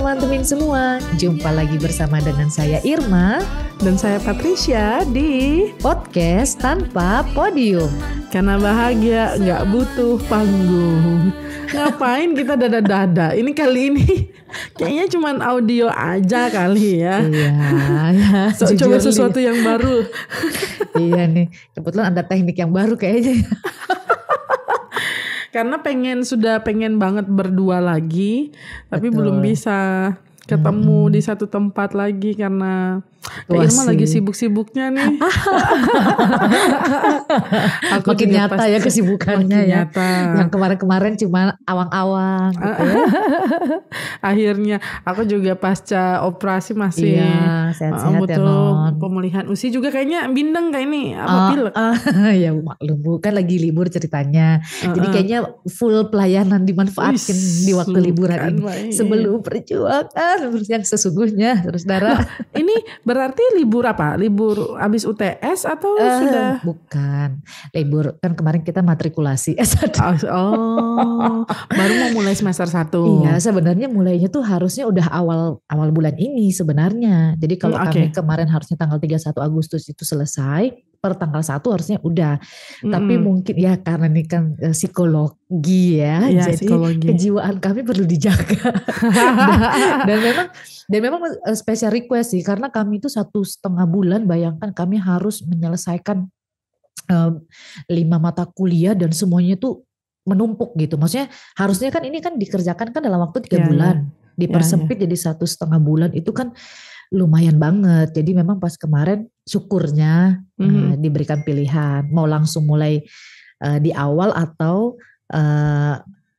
teman-teman semua, jumpa lagi bersama dengan saya Irma dan saya Patricia di Podcast Tanpa Podium. Karena bahagia gak butuh panggung. Ngapain kita dada-dada? Ini kali ini kayaknya cuman audio aja kali ya. Iya. Coba sesuatu yang baru. Iya nih, kebetulan ada teknik yang baru kayaknya. Karena sudah pengen banget berdua lagi, tapi Betul. belum bisa ketemu di satu tempat lagi karena Kak Irma lagi sibuk-sibuknya nih. Aku makin nyata ya kesibukannya ya. Nyata. Yang kemarin-kemarin cuma awang-awang gitu ya. Akhirnya aku juga pasca operasi masih sehat-sehat butuh ya non. pemulihan usia juga kayaknya bindeng kayak ini pilek. Ya maklum bukan lagi libur ceritanya. Jadi kayaknya full pelayanan dimanfaatkan di waktu liburan ini. Sebelum perjuangan yang sesungguhnya saudara. Ini berarti libur apa? Libur habis UTS atau sudah? Bukan. Libur kan kemarin kita matrikulasi S1. Baru mau mulai semester 1. Iya, sebenarnya mulainya tuh harusnya udah awal bulan ini sebenarnya. Jadi kalau kami kemarin harusnya tanggal 31 Agustus itu selesai, per tanggal 1 harusnya udah. Tapi mungkin ya karena ini kan psikologi ya, jadi psikologi. Kejiwaan kami perlu dijaga. dan memang special request sih, karena kami itu 1,5 bulan, bayangkan kami harus menyelesaikan 5 mata kuliah dan semuanya tuh menumpuk gitu. Maksudnya harusnya kan ini kan dikerjakan kan dalam waktu 3 bulan. Dipersempit jadi 1,5 bulan itu kan lumayan banget. Jadi memang pas kemarin syukurnya diberikan pilihan. Mau langsung mulai di awal atau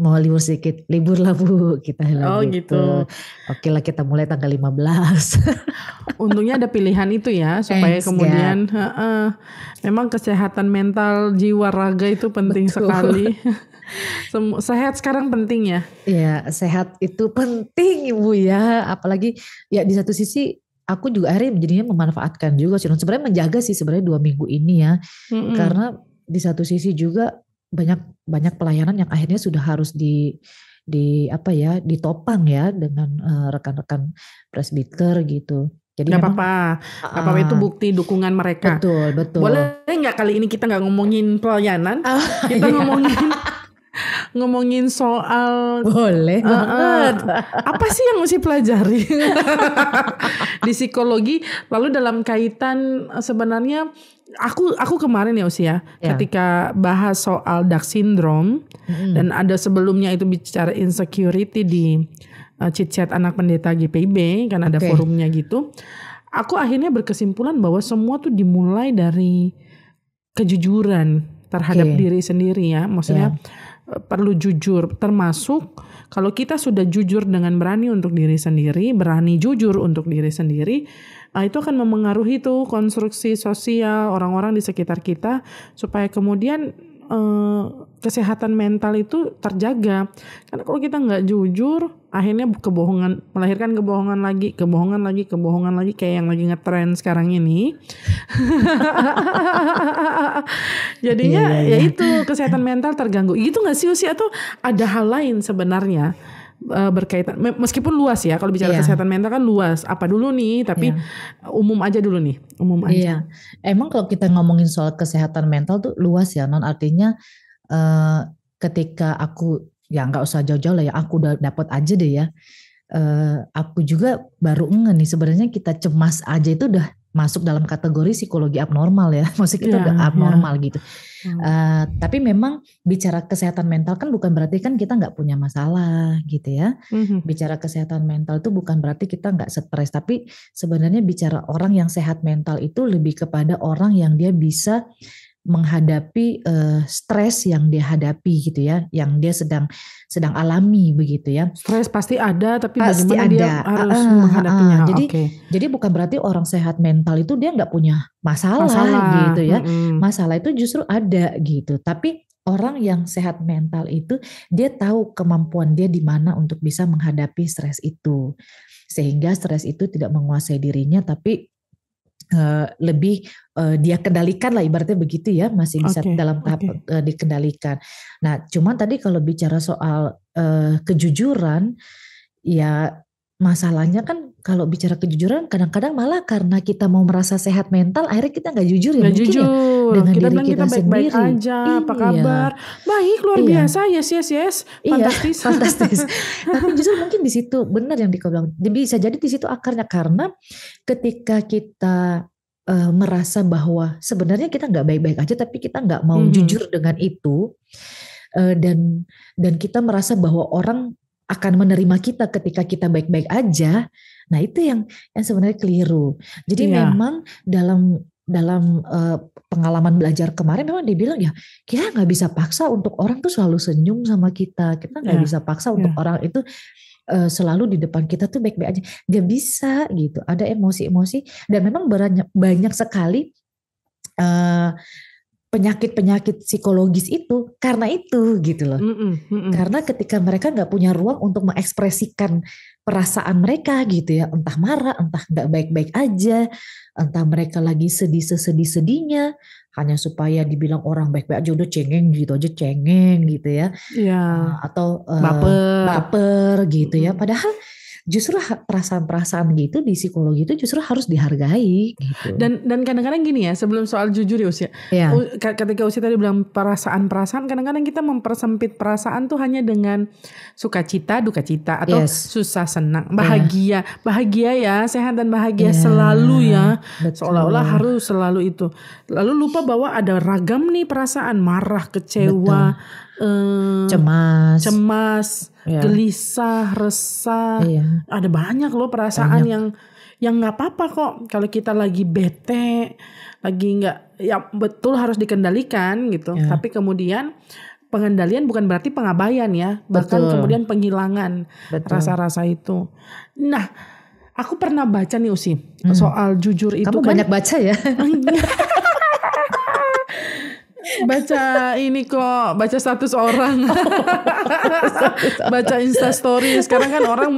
mau libur sedikit. Libur lah Bu kita gitu. Oke lah kita mulai tanggal 15. Untungnya ada pilihan itu ya. Supaya kemudian memang kesehatan mental jiwa raga itu penting sekali. Sehat sekarang penting ya. Iya, sehat itu penting Ibu ya. Apalagi ya di satu sisi aku juga akhirnya jadinya memanfaatkan juga sih. Sebenarnya menjaga sih sebenarnya 2 minggu ini ya. Karena di satu sisi juga banyak pelayanan yang akhirnya sudah harus ditopang ya dengan rekan-rekan presbiter gitu. Jadi gak apa-apa itu bukti dukungan mereka. Betul. Boleh nggak kali ini kita nggak ngomongin pelayanan, kita ngomongin soal boleh banget. Apa sih yang mesti pelajari di psikologi? Lalu dalam kaitan sebenarnya aku kemarin ya Usia ketika bahas soal dark syndrome dan ada sebelumnya itu bicara insecurity di chit-chat anak pendeta GPIB kan ada forumnya gitu. Aku akhirnya berkesimpulan bahwa semua tuh dimulai dari kejujuran terhadap diri sendiri ya. Maksudnya perlu jujur, termasuk kalau kita sudah jujur dengan berani untuk diri sendiri, berani jujur untuk diri sendiri, itu akan memengaruhi tuh konstruksi sosial orang-orang di sekitar kita supaya kemudian kesehatan mental itu terjaga. Karena kalau kita nggak jujur, akhirnya melahirkan kebohongan lagi kayak yang lagi ngetren sekarang ini. Jadinya ya itu kesehatan mental terganggu. Gitu nggak sih Usi? Atau ada hal lain sebenarnya berkaitan, meskipun luas ya, kalau bicara kesehatan mental kan luas. Apa dulu nih? Tapi umum aja dulu nih. Iya. Emang kalau kita ngomongin soal kesehatan mental tuh luas ya, non. Artinya ketika aku ya nggak usah jauh-jauh lah ya, aku udah dapat aja deh ya. Aku juga baru nih sebenarnya kita cemas aja itu udah masuk dalam kategori psikologi abnormal ya. Maksudnya kita udah abnormal gitu. Tapi memang bicara kesehatan mental kan bukan berarti kan kita nggak punya masalah gitu ya. Bicara kesehatan mental itu bukan berarti kita nggak stres. Tapi sebenarnya bicara orang yang sehat mental itu lebih kepada orang yang dia bisa menghadapi stres yang dia hadapi gitu ya, yang dia sedang alami begitu ya. Stres pasti ada, tapi pasti bagaimana ada. Dia harus menghadapinya. Jadi bukan berarti orang sehat mental itu dia nggak punya masalah gitu ya. Masalah itu justru ada gitu. Tapi orang yang sehat mental itu dia tahu kemampuan dia di mana untuk bisa menghadapi stres itu, sehingga stres itu tidak menguasai dirinya, tapi lebih dia kendalikan lah, ibaratnya begitu ya, masih bisa dalam tahap dikendalikan. Nah, cuman tadi kalau bicara soal kejujuran, ya masalahnya kan kalau bicara kejujuran kadang-kadang malah karena kita mau merasa sehat mental akhirnya kita nggak jujur ya Nggak mungkin jujur. ya dengan Kita diri bilang kita kita baik-baik sendiri. aja. Apa Iya, kabar? Baik, luar iya, biasa. Yes. iya, Fantastis. fantastis. Tapi justru mungkin di situ benar yang dikau bilang. Bisa jadi di situ akarnya karena ketika kita merasa bahwa sebenarnya kita nggak baik-baik aja, tapi kita nggak mau jujur dengan itu, dan kita merasa bahwa orang akan menerima kita ketika kita baik-baik aja. Nah itu yang sebenarnya keliru. Jadi memang dalam pengalaman belajar kemarin memang dibilang ya kita nggak bisa paksa untuk orang tuh selalu senyum sama kita. Kita nggak bisa paksa untuk orang itu selalu di depan kita tuh baik-baik aja. Nggak bisa gitu. Ada emosi-emosi dan memang banyak sekali penyakit-penyakit psikologis itu karena itu gitu loh. Karena ketika mereka nggak punya ruang untuk mengekspresikan perasaan mereka gitu ya, entah marah, entah nggak baik-baik aja, entah mereka lagi sedih-sedihnya, hanya supaya dibilang orang baik-baik aja udah cengeng gitu ya, atau baper gitu ya. Padahal justru perasaan-perasaan gitu di psikologi itu justru harus dihargai gitu. Dan kadang-kadang gini ya, sebelum soal jujur ya Usia. Ketika Usia tadi bilang perasaan-perasaan, kadang-kadang kita mempersempit perasaan tuh hanya dengan sukacita, dukacita atau susah, senang, bahagia. Bahagia ya, sehat dan bahagia selalu ya. Betul. Seolah-olah harus selalu itu. Lalu lupa bahwa ada ragam nih perasaan, marah, kecewa, cemas, gelisah, resah, ada banyak loh perasaan yang nggak apa-apa kok kalau kita lagi bete, lagi nggak, ya betul harus dikendalikan gitu. Tapi kemudian pengendalian bukan berarti pengabaian ya, bahkan kemudian penghilangan rasa-rasa itu. Nah, aku pernah baca nih Usi soal jujur itu. Kamu banyak baca ya? Baca ini kok, baca status orang, baca Instastory. Sekarang kan orang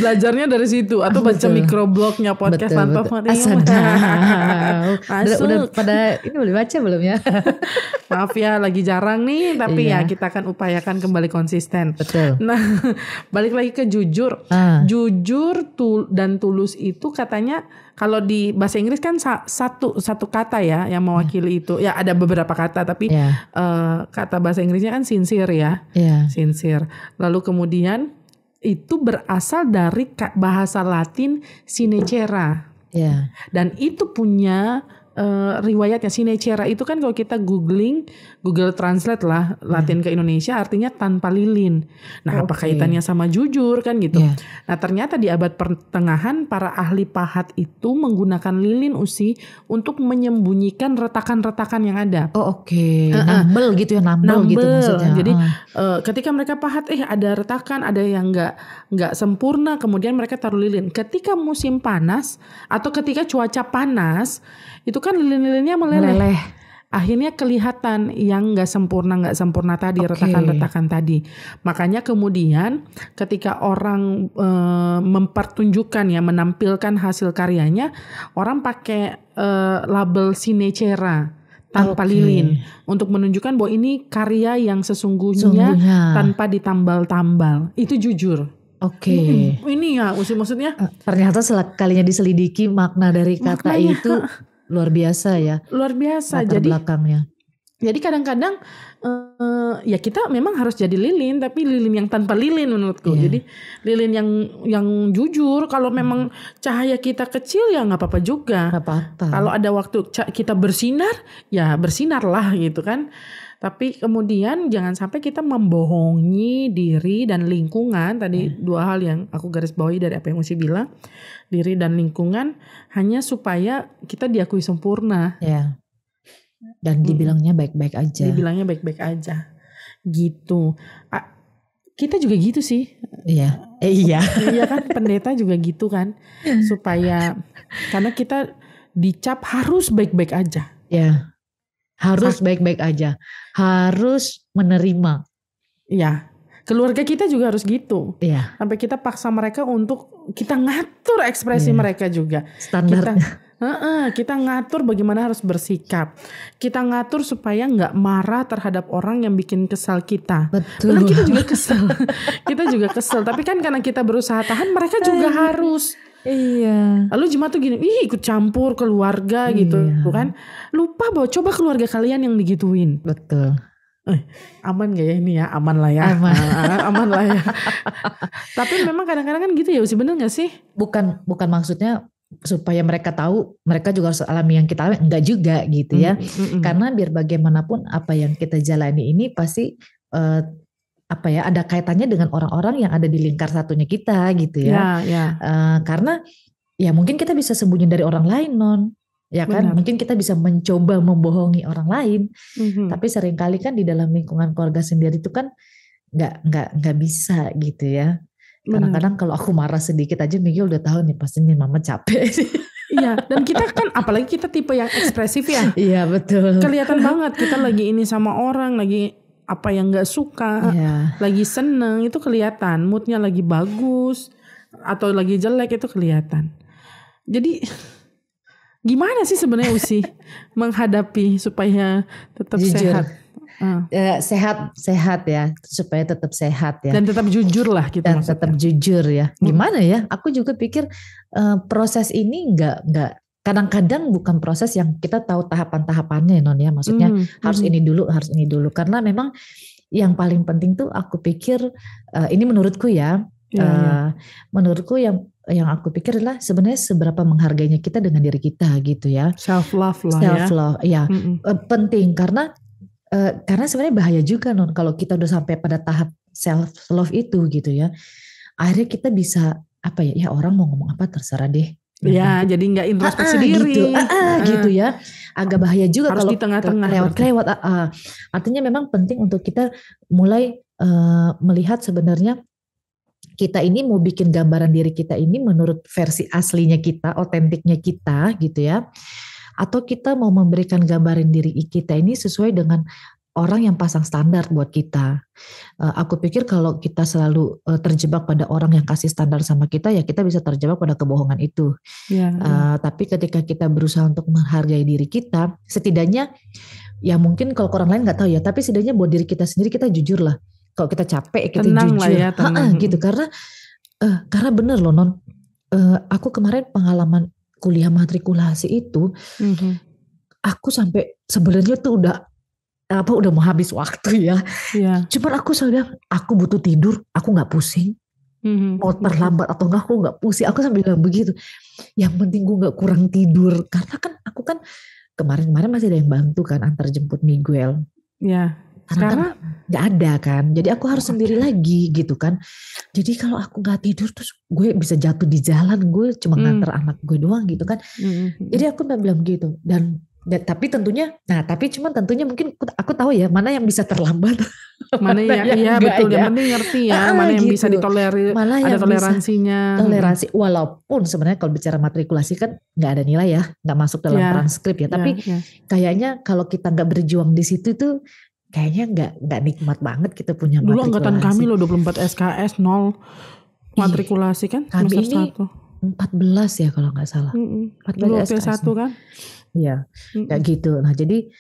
belajarnya dari situ, atau baca microblognya podcast tanpa masuk. Udah pada ini boleh baca belum ya? Maaf ya, lagi jarang nih, tapi ya kita akan upayakan kembali konsisten. Betul. Nah, balik lagi ke jujur. Jujur dan tulus itu katanya kalau di bahasa Inggris kan satu kata ya yang mewakili itu. Ya ada beberapa kata, tapi kata bahasa Inggrisnya kan sincere ya. Sincere. Lalu kemudian itu berasal dari bahasa Latin sinecera. Dan itu punya riwayatnya. Sinecera itu kan kalau kita Google Translate lah Latin ke Indonesia artinya tanpa lilin. Nah, apa kaitannya sama jujur kan gitu. Nah, ternyata di abad pertengahan para ahli pahat itu menggunakan lilin Usi untuk menyembunyikan retakan-retakan yang ada. Nambel gitu ya, nambel gitu maksudnya. Jadi ketika mereka pahat ada retakan, ada yang enggak sempurna, kemudian mereka taruh lilin. Ketika musim panas atau ketika cuaca panas, itu kan lilin-lilinnya meleleh. Akhirnya kelihatan yang nggak sempurna tadi, retakan-retakan tadi. Makanya kemudian ketika orang mempertunjukkan ya, menampilkan hasil karyanya, orang pakai label sinecera tanpa lilin untuk menunjukkan bahwa ini karya yang sesungguhnya tanpa ditambal-tambal. Itu jujur. Ini ya maksudnya ternyata sekalinya diselidiki makna dari kata itu luar biasa ya. Luar biasa. Latar belakangnya. Jadi kadang-kadang ya kita memang harus jadi lilin, tapi lilin yang tanpa lilin menurutku. Jadi lilin yang jujur. Kalau memang cahaya kita kecil ya nggak apa-apa juga. Kalau ada waktu kita bersinar, ya bersinarlah gitu kan. Tapi kemudian jangan sampai kita membohongi diri dan lingkungan. Tadi dua hal yang aku garis bawahi dari apa yang Usi bilang. Diri dan lingkungan hanya supaya kita diakui sempurna. Dan dibilangnya baik-baik aja. Gitu. Kita juga gitu sih. Iya kan, pendeta juga gitu kan. Supaya karena kita dicap harus baik-baik aja. Harus baik-baik aja. Harus menerima. Keluarga kita juga harus gitu. Sampai kita paksa mereka untuk kita ngatur ekspresi mereka juga. Standar. Kita ngatur bagaimana harus bersikap. Kita ngatur supaya nggak marah terhadap orang yang bikin kesal kita. Betul. Kita juga kesal. Kita kita juga kesel. Tapi kan karena kita berusaha tahan, mereka juga harus. Iya. Lalu jemaat tuh gini, ikut campur keluarga gitu kan. Lupa bahwa coba keluarga kalian yang digituin. Betul. Aman gak ya ini ya? Aman lah ya. Aman lah ya. Tapi memang kadang-kadang kan gitu ya, sih bener gak sih? Bukan maksudnya supaya mereka tahu mereka juga harus alami yang kita alami, enggak juga gitu ya. Karena biar bagaimanapun apa yang kita jalani ini pasti ada kaitannya dengan orang-orang yang ada di lingkar satunya kita gitu ya. Karena ya mungkin kita bisa sembunyi dari orang lain ya kan. Benar. Mungkin kita bisa mencoba membohongi orang lain, tapi seringkali kan di dalam lingkungan keluarga sendiri itu kan nggak bisa gitu ya. Kadang-kadang kalau aku marah sedikit aja Miguel udah tahu nih pasti nih mama capek. Iya, dan kita kan apalagi kita tipe yang ekspresif ya. Iya betul. Kelihatan banget kita lagi ini sama orang, lagi apa yang nggak suka, lagi seneng itu kelihatan. Moodnya lagi bagus atau lagi jelek itu kelihatan. Jadi gimana sih sebenarnya Usi menghadapi supaya tetap sehat? Sehat ya, supaya tetap sehat ya. Dan tetap jujur lah kita. Dan tetap jujur ya. Gimana ya? Aku juga pikir proses ini nggak kadang-kadang bukan proses yang kita tahu tahapan-tahapannya Non ya. Maksudnya harus ini dulu. Karena memang yang paling penting tuh aku pikir ini menurutku ya. Menurutku yang aku pikir adalah sebenarnya seberapa menghargainya kita dengan diri kita gitu ya. Self love lah Self love ya. Penting karena sebenarnya bahaya juga Non kalau kita udah sampai pada tahap self love itu gitu ya. Akhirnya kita bisa ya orang mau ngomong apa terserah deh. Ya, jadi nggak introspeksi diri. Gitu ya. Agak bahaya juga harus kalau di tengah-tengah lewat. Artinya memang penting untuk kita mulai melihat sebenarnya kita ini mau bikin gambaran diri kita ini menurut versi aslinya kita, otentiknya kita gitu ya. Atau kita mau memberikan gambaran diri kita ini sesuai dengan orang yang pasang standar buat kita. Aku pikir kalau kita selalu terjebak pada orang yang kasih standar sama kita, ya kita bisa terjebak pada kebohongan itu. Tapi ketika kita berusaha untuk menghargai diri kita, setidaknya ya mungkin kalau orang lain nggak tahu ya, tapi setidaknya buat diri kita sendiri kita jujur lah. Kalau kita capek kita tenang jujur, lah ya, gitu. Karena bener loh Non, aku kemarin pengalaman kuliah matrikulasi itu, aku sampai sebenarnya tuh udah mau habis waktu ya. Cuman aku sadar aku butuh tidur, aku nggak pusing. Mau terlambat atau enggak aku nggak pusing. Aku sambil bilang begitu. Yang penting gue nggak kurang tidur. Karena kan aku kan kemarin masih ada yang bantu kan antar jemput Miguel. Karena nggak ada kan, jadi aku harus sendiri lagi gitu kan. Jadi kalau aku nggak tidur terus gue bisa jatuh di jalan, gue cuma nganter anak gue doang gitu kan. Jadi aku bilang gitu dan tapi tentunya, tapi mungkin aku tahu ya mana yang bisa terlambat, mana yang betul yang penting ngerti ya, mana yang bisa ditolerir, ada toleransinya. Toleransi, walaupun sebenarnya kalau bicara matrikulasi kan nggak ada nilai ya, nggak masuk dalam transkrip ya. Tapi kayaknya kalau kita nggak berjuang di situ tuh kayaknya nggak nikmat banget kita punya matrikulasi. Dulu angkatan kami loh 24 SKS 0 matrikulasi kan. Kami ini 14 ya kalau nggak salah. 14 SKS 1 kan. Iya, kayak gitu. Nah jadi,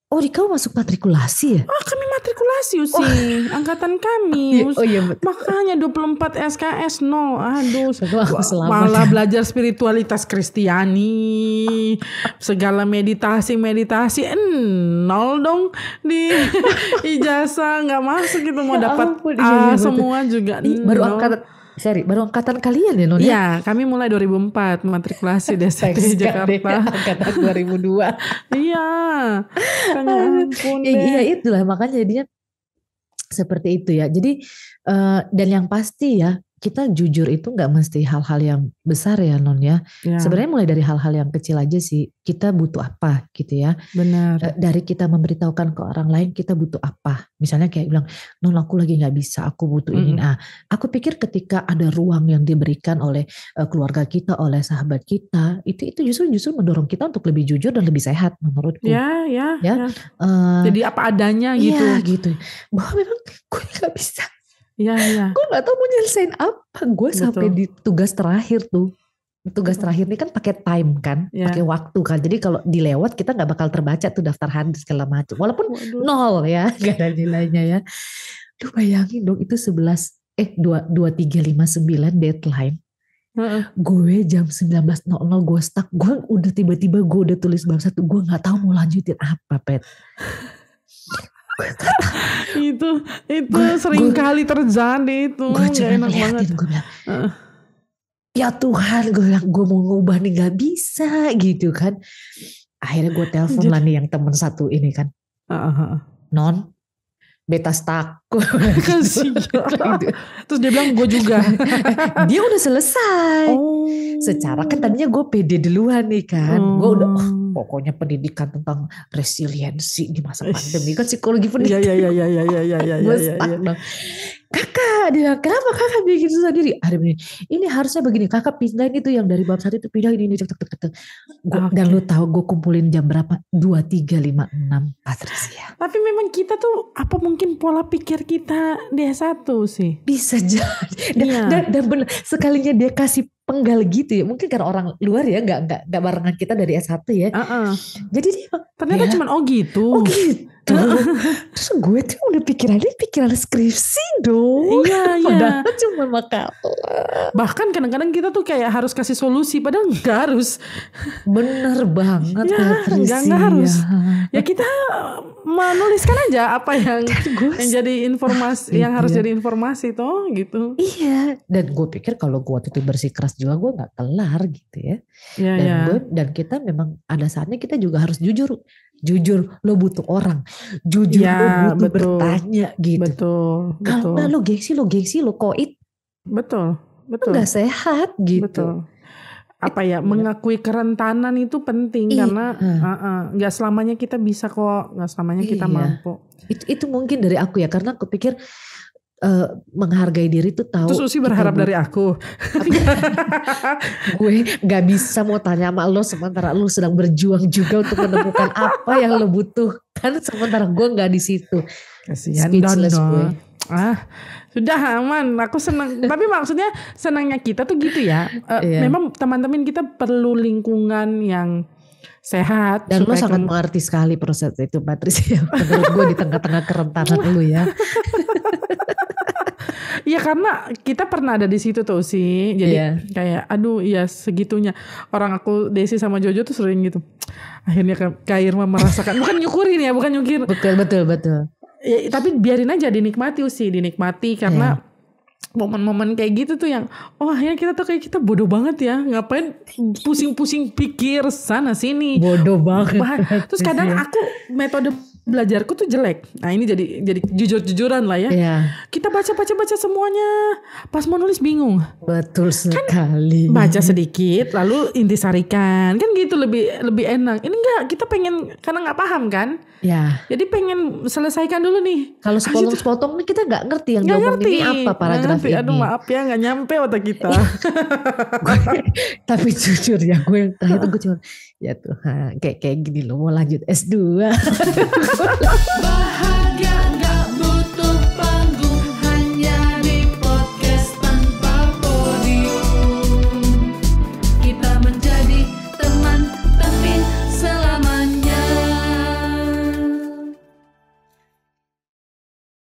kamu masuk matrikulasi ya? Kami matrikulasi sih, angkatan kami. Makanya 24 SKS 0. Aduh, malah belajar spiritualitas Kristiani, segala meditasi 0 dong di ijazah, nggak masuk gitu, mau dapat semua juga. Baru angkatan kalian ya Non? Iya, kami mulai 2004 matrikulasi di STT Jakarta. Angkatan 2002. Iya. Ampun deh. Iya itulah makanya jadinya seperti itu ya. Jadi dan yang pasti ya kita jujur itu nggak mesti hal-hal yang besar ya Non ya. Sebenarnya mulai dari hal-hal yang kecil aja sih. Kita butuh apa gitu ya. Benar. Dari kita memberitahukan ke orang lain kita butuh apa. Misalnya kayak bilang, Non aku lagi nggak bisa, aku butuh ini. Aku pikir ketika ada ruang yang diberikan oleh keluarga kita, oleh sahabat kita, itu justru mendorong kita untuk lebih jujur dan lebih sehat menurutku. Ya. Jadi apa adanya gitu. Iya gitu. Bahwa memang gue nggak bisa. Iya. Gue gak tahu mau nyelesain apa. Gue sampai di tugas terakhir tuh. Tugas terakhir ini kan pakai time kan. Pakai waktu kan. Jadi kalau dilewat kita gak bakal terbaca tuh daftar hadis segala macam. Walaupun 0 ya. Gak ada nilainya ya. Lu bayangin dong itu 11 23:59 deadline. Gue jam 19.00 gue stuck. Gue udah tiba-tiba gue udah tulis bab 1. Gue gak tahu mau lanjutin apa, Pet. itu sering kali terjadi itu. Gue cuma ngeliatin, gue bilang, ya Tuhan, gue bilang gue mau ngubah nih gak bisa gitu kan. Akhirnya gue telepon lah nih yang temen satu ini kan. Non, beta stuck. Terus dia bilang gue juga. Dia udah selesai. Secara kan tadinya gue pede duluan nih kan. Gue udah pokoknya pendidikan tentang resiliensi di masa pandemi kan, psikologi pendidikan. Iya. Gue stuck dong. Kakak, dia bilang, kenapa kakak bikin susah diri? Ini harusnya begini, kakak pindahin itu yang dari bab 1 itu pindahin ini. Dan lu tahu gue kumpulin jam berapa? 23:56, Patricia. Tapi memang kita tuh, apa mungkin pola pikir kita D1 sih? Bisa jadi. Dan bener, sekalinya dia kasih penggal gitu ya. Mungkin karena orang luar ya, gak barengan kita dari S1 ya. Jadi dia ternyata cuman gitu. Terus gue tuh udah pikiran skripsi dong. Iya. Padahal cuma makalah. Bahkan kadang-kadang kita tuh kayak harus kasih solusi, padahal gak harus. Bener banget, Patricia. Gak harus. Ya kita menuliskan aja apa yang jadi informasi, yang harus jadi informasi toh gitu. Iya. Dan gue pikir kalau gue waktu itu bersikeras juga gue gak kelar gitu ya. Dan kita memang ada saatnya kita juga harus jujur lo butuh orang, jujur lo butuh bertanya gitu. Betul. Kalau nggak lo gengsi lo koit. Betul. Nggak sehat gitu. Betul. Apa ya, mengakui kerentanan itu penting karena nggak selamanya kita bisa kok, nggak selamanya kita mampu. Itu mungkin dari aku ya, karena aku pikir menghargai diri tuh tahu. Terus Usi berharap dari aku. Gue gak bisa mau tanya sama lo sementara lo sedang berjuang juga untuk menemukan apa yang lo butuhkan, sementara gue gak di situ. Kasihan gue. Sudah aman, aku senang. Tapi maksudnya senangnya kita tuh gitu ya. Memang teman-teman kita perlu lingkungan yang sehat. Dan lo sangat mengerti sekali proses itu, Patricia. Menurut gue di tengah-tengah kerentanan lo ya. Iya, karena kita pernah ada di situ tuh sih. Jadi kayak aduh ya segitunya. Orang aku Desi sama Jojo tuh sering gitu. Akhirnya Kak Irma merasakan. Bukan nyukurin ya, bukan nyukir. Betul. Ya, tapi biarin aja, dinikmati sih. Dinikmati karena momen-momen kayak gitu tuh yang akhirnya kita tuh kayak kita bodoh banget ya. Ngapain pusing-pusing pikir sana sini. Bodoh banget. Terus kadang aku metode belajarku tuh jelek. Nah ini jadi jujur-jujuran lah ya. Kita baca semuanya. Pas mau nulis bingung. Betul sekali. Kan baca sedikit lalu intisarikan. Kan gitu lebih enak. Ini enggak, kita pengen karena nggak paham kan. Jadi pengen selesaikan dulu nih. Kalau sepotong-sepotong nih kita nggak ngerti yang diomongin ini apa paragraf ini. Aduh maaf ya, nggak nyampe otak kita. Tapi jujur ya, gue yang terakhir tuh gue cuma ya Tuhan kayak gini loh, mau lanjut S2.